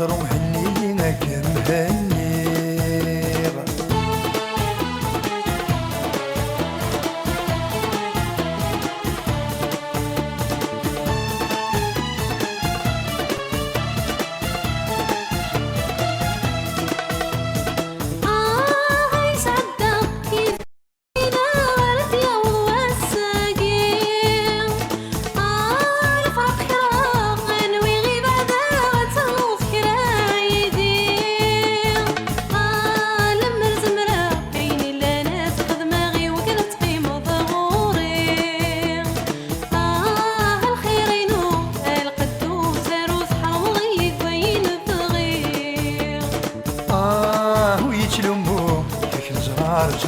جدر مهني كان مهني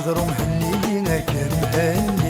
جدر مهني كان مهني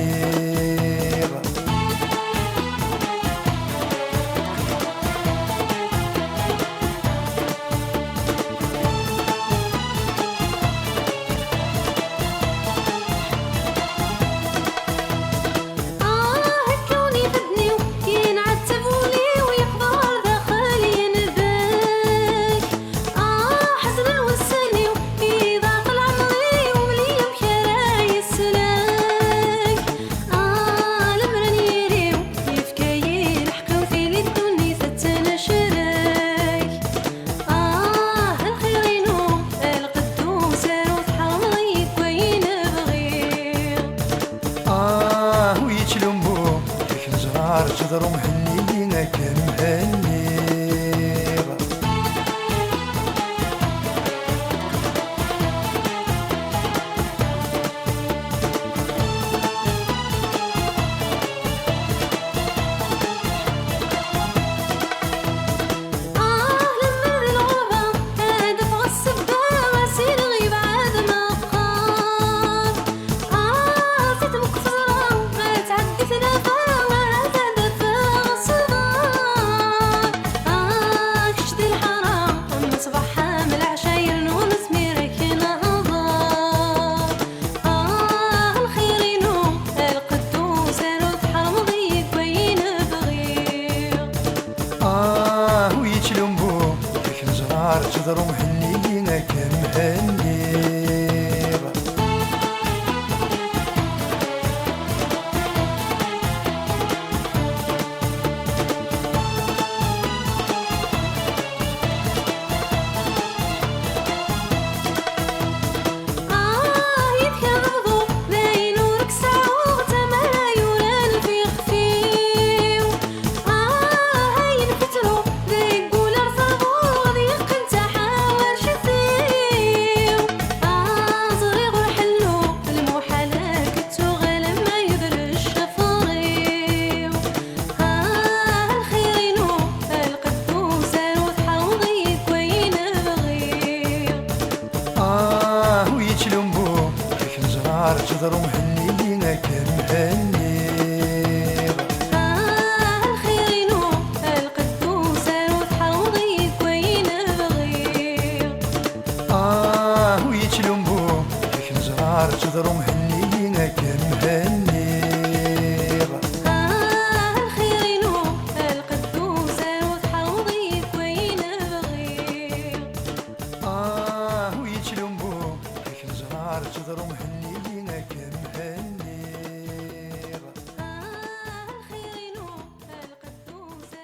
جدر مهني كان مهني جدر مهني كان مهني جدر مهني كان مهني الخير نور القدوس روح حوضي كوين بغير ويتلم بو لكن زهار جدر مهني كان مهني الخير نور القدوس روح حوضي كوين بغير ويتلم بو لكن زهار جدر مهني